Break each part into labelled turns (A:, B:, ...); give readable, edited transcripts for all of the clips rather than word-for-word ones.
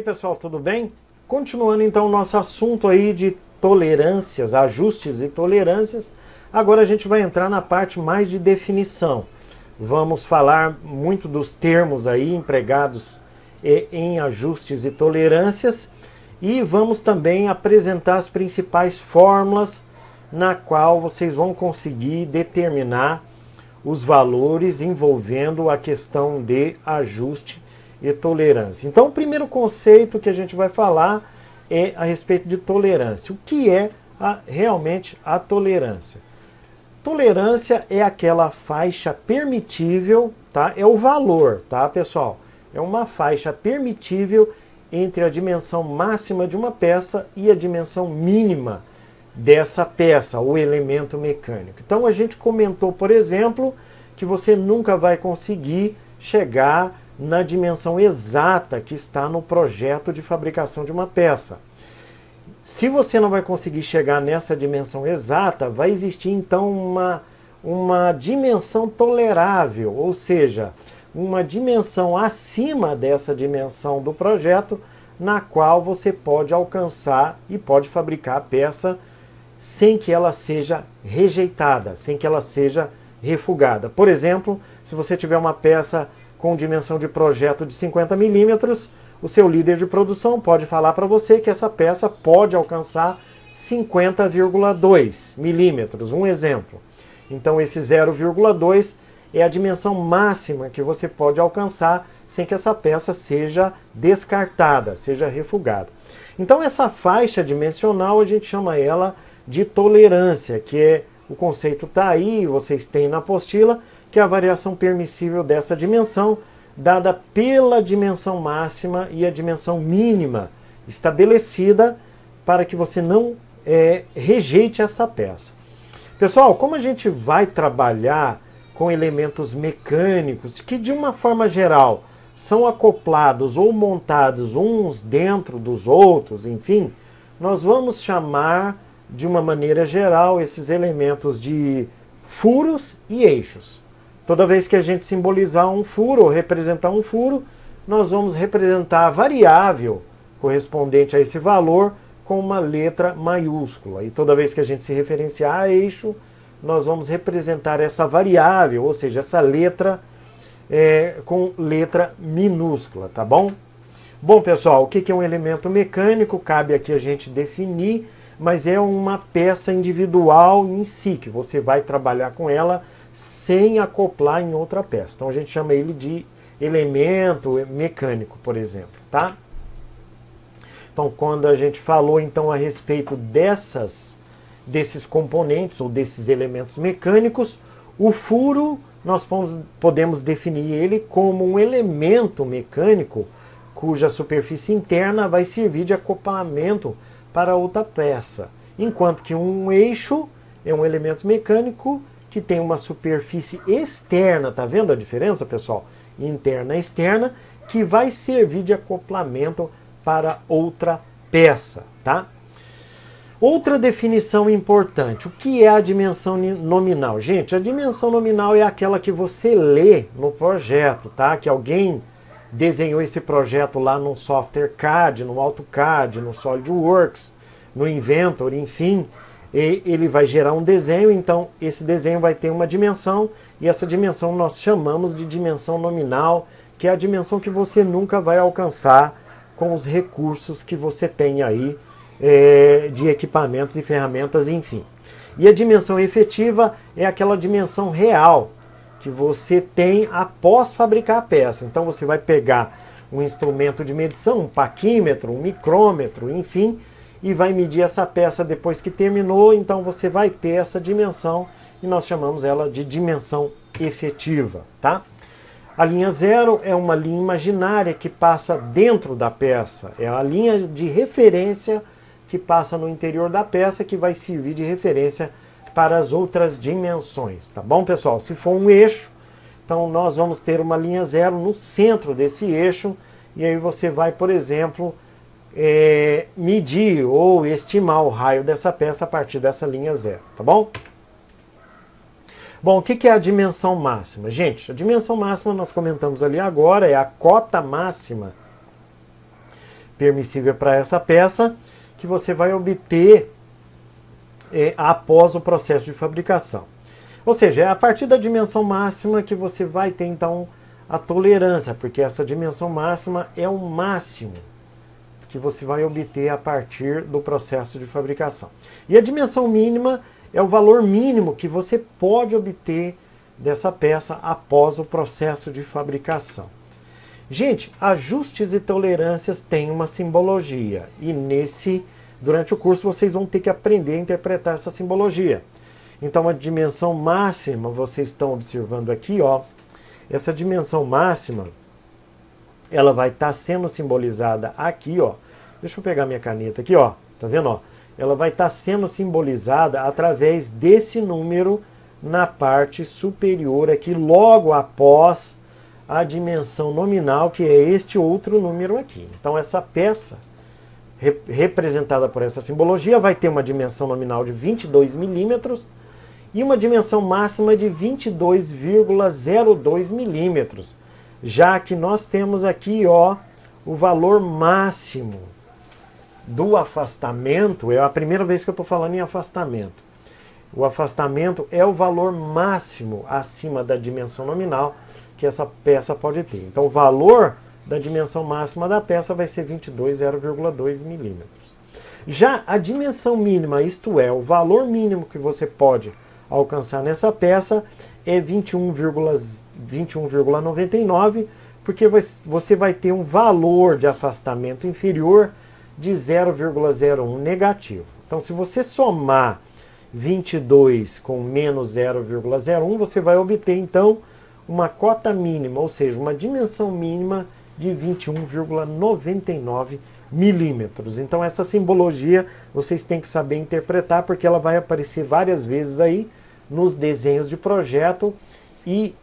A: aí, pessoal, tudo bem? Continuando então o nosso assunto aí de tolerâncias, ajustes e tolerâncias, agora a gente vai entrar na parte mais de definição. Vamos falar muito dos termos aí empregados em ajustes e tolerâncias e vamos também apresentar as principais fórmulas na qual vocês vão conseguir determinar os valores envolvendo a questão de ajuste e tolerância. Então, o primeiro conceito que a gente vai falar é a respeito de tolerância. O que é realmente a tolerância? Tolerância é aquela faixa permitível, tá? É o valor, tá, pessoal? É uma faixa permitível entre a dimensão máxima de uma peça e a dimensão mínima dessa peça, o elemento mecânico. Então, a gente comentou, por exemplo, que você nunca vai conseguir chegar na dimensão exata que está no projeto de fabricação de uma peça. Se você não vai conseguir chegar nessa dimensão exata, vai existir então uma dimensão tolerável, ou seja, uma dimensão acima dessa dimensão do projeto, na qual você pode alcançar e pode fabricar a peça sem que ela seja rejeitada, sem que ela seja refugada. Por exemplo, se você tiver uma peça com dimensão de projeto de 50 milímetros, o seu líder de produção pode falar para você que essa peça pode alcançar 50,2 milímetros, um exemplo. Então esse 0,2 é a dimensão máxima que você pode alcançar sem que essa peça seja descartada, seja refugada. Então essa faixa dimensional a gente chama ela de tolerância, que é o conceito está aí, vocês têm na apostila, que é a variação permissível dessa dimensão, dada pela dimensão máxima e a dimensão mínima estabelecida para que você não rejeite essa peça. Pessoal, como a gente vai trabalhar com elementos mecânicos que de uma forma geral são acoplados ou montados uns dentro dos outros, enfim, nós vamos chamar de uma maneira geral esses elementos de furos e eixos. Toda vez que a gente simbolizar um furo ou representar um furo, nós vamos representar a variável correspondente a esse valor com uma letra maiúscula. E toda vez que a gente se referenciar a eixo, nós vamos representar essa variável, ou seja, essa letra com letra minúscula, tá bom? Bom, pessoal, o que é um elemento mecânico? Cabe aqui a gente definir, mas é uma peça individual em si, que você vai trabalhar com ela sem acoplar em outra peça. Então a gente chama ele de elemento mecânico, por exemplo, tá? Então quando a gente falou então a respeito desses componentes ou desses elementos mecânicos, o furo nós podemos definir ele como um elemento mecânico cuja superfície interna vai servir de acoplamento para outra peça, enquanto que um eixo é um elemento mecânico que tem uma superfície externa, tá vendo a diferença, pessoal? Interna e externa, que vai servir de acoplamento para outra peça, tá? Outra definição importante, o que é a dimensão nominal? Gente, a dimensão nominal é aquela que você lê no projeto, tá? Que alguém desenhou esse projeto lá no software CAD, no AutoCAD, no SolidWorks, no Inventor, enfim, e ele vai gerar um desenho, então esse desenho vai ter uma dimensão, e essa dimensão nós chamamos de dimensão nominal, que é a dimensão que você nunca vai alcançar com os recursos que você tem aí de equipamentos e ferramentas, enfim. E a dimensão efetiva é aquela dimensão real que você tem após fabricar a peça. Então você vai pegar um instrumento de medição, um paquímetro, um micrômetro, enfim, e vai medir essa peça depois que terminou, então você vai ter essa dimensão e nós chamamos ela de dimensão efetiva, tá? A linha zero é uma linha imaginária que passa dentro da peça, é a linha de referência que passa no interior da peça que vai servir de referência para as outras dimensões, tá bom, pessoal? Se for um eixo, então nós vamos ter uma linha zero no centro desse eixo e aí você vai, por exemplo, medir ou estimar o raio dessa peça a partir dessa linha zero, tá bom? Bom, o que é a dimensão máxima? Gente, a dimensão máxima nós comentamos ali agora, é a cota máxima permissível para essa peça que você vai obter após o processo de fabricação. Ou seja, é a partir da dimensão máxima que você vai ter então a tolerância, porque essa dimensão máxima é o máximo que você vai obter a partir do processo de fabricação. E a dimensão mínima é o valor mínimo que você pode obter dessa peça após o processo de fabricação. Gente, ajustes e tolerâncias têm uma simbologia e durante o curso vocês vão ter que aprender a interpretar essa simbologia. Então a dimensão máxima, vocês estão observando aqui, ó, essa dimensão máxima, ela vai estar sendo simbolizada aqui, ó. Deixa eu pegar minha caneta aqui, ó. Tá vendo, ó? Ela vai estar sendo simbolizada através desse número na parte superior aqui, logo após a dimensão nominal, que é este outro número aqui. Então essa peça, representada por essa simbologia, vai ter uma dimensão nominal de 22 milímetros e uma dimensão máxima de 22,02 milímetros, já que nós temos aqui, ó, o valor máximo do afastamento. É a primeira vez que eu estou falando em afastamento. O afastamento é o valor máximo acima da dimensão nominal que essa peça pode ter. Então o valor da dimensão máxima da peça vai ser 22,02 milímetros. Já a dimensão mínima, isto é, o valor mínimo que você pode alcançar nessa peça é 21,99, porque você vai ter um valor de afastamento inferior de 0,01 negativo. Então se você somar 22 com menos 0,01, você vai obter então uma cota mínima, ou seja, uma dimensão mínima de 21,99 milímetros. Então essa simbologia vocês têm que saber interpretar, porque ela vai aparecer várias vezes aí nos desenhos de projeto e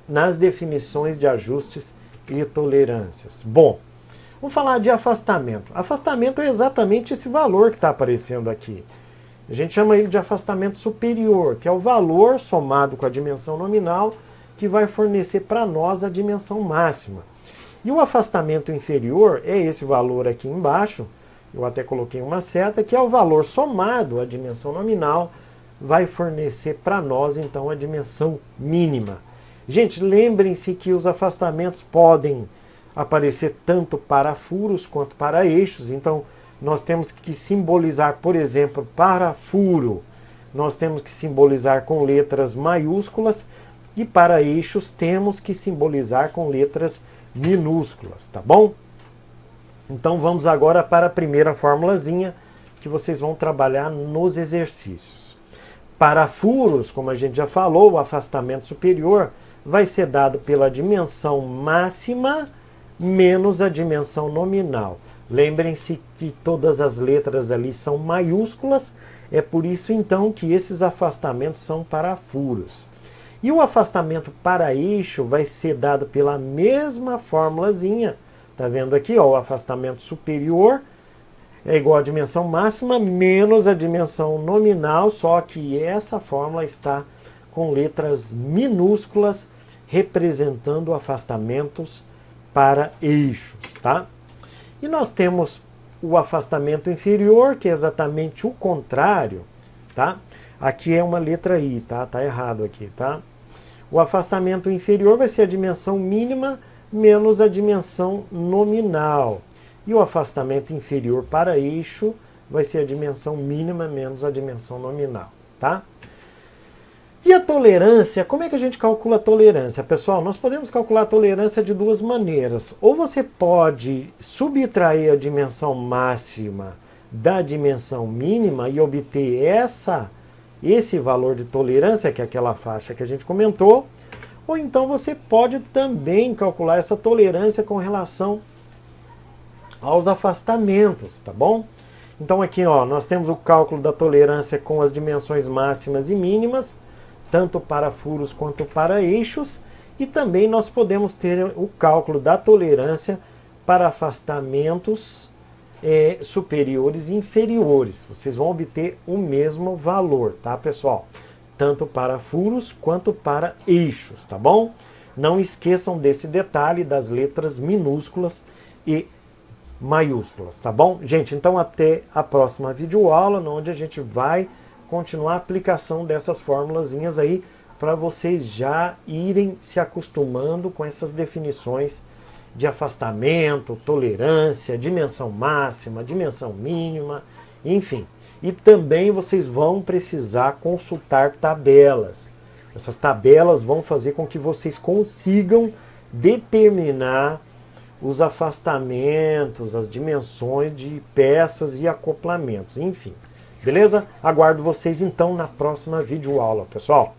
A: nas definições de ajustes e tolerâncias. Bom, vamos falar de afastamento. Afastamento é exatamente esse valor que está aparecendo aqui. A gente chama ele de afastamento superior, que é o valor somado com a dimensão nominal que vai fornecer para nós a dimensão máxima. E o afastamento inferior é esse valor aqui embaixo, eu até coloquei uma seta, que é o valor somado à dimensão nominal, vai fornecer para nós então a dimensão mínima. Gente, lembrem-se que os afastamentos podem aparecer tanto para furos quanto para eixos. Então nós temos que simbolizar, por exemplo, para furo, nós temos que simbolizar com letras maiúsculas, e para eixos temos que simbolizar com letras minúsculas, tá bom? Então vamos agora para a primeira formulazinha que vocês vão trabalhar nos exercícios. Para furos, como a gente já falou, o afastamento superior vai ser dado pela dimensão máxima menos a dimensão nominal. Lembrem-se que todas as letras ali são maiúsculas, é por isso então que esses afastamentos são para furos. E o afastamento para eixo vai ser dado pela mesma formulazinha. Tá vendo aqui, ó, o afastamento superior é igual à dimensão máxima menos a dimensão nominal, só que essa fórmula está com letras minúsculas representando afastamentos para eixos, tá? E nós temos o afastamento inferior, que é exatamente o contrário, tá? Aqui é uma letra I, tá? Tá errado aqui, tá? O afastamento inferior vai ser a dimensão mínima menos a dimensão nominal. E o afastamento inferior para eixo vai ser a dimensão mínima menos a dimensão nominal, tá? E a tolerância, como é que a gente calcula a tolerância? Pessoal, nós podemos calcular a tolerância de duas maneiras. Ou você pode subtrair a dimensão máxima da dimensão mínima e obter esse valor de tolerância, que é aquela faixa que a gente comentou, ou então você pode também calcular essa tolerância com relação aos afastamentos, tá bom? Então aqui, ó, nós temos o cálculo da tolerância com as dimensões máximas e mínimas, tanto para furos quanto para eixos, e também nós podemos ter o cálculo da tolerância para afastamentos superiores e inferiores. Vocês vão obter o mesmo valor, tá, pessoal? Tanto para furos quanto para eixos, tá bom? Não esqueçam desse detalhe das letras minúsculas e maiúsculas, tá bom? Gente, então até a próxima videoaula, onde a gente vai continuar a aplicação dessas formulazinhas aí, para vocês já irem se acostumando com essas definições de afastamento, tolerância, dimensão máxima, dimensão mínima, enfim. E também vocês vão precisar consultar tabelas. Essas tabelas vão fazer com que vocês consigam determinar os afastamentos, as dimensões de peças e acoplamentos, enfim. Beleza? Aguardo vocês então na próxima videoaula, pessoal.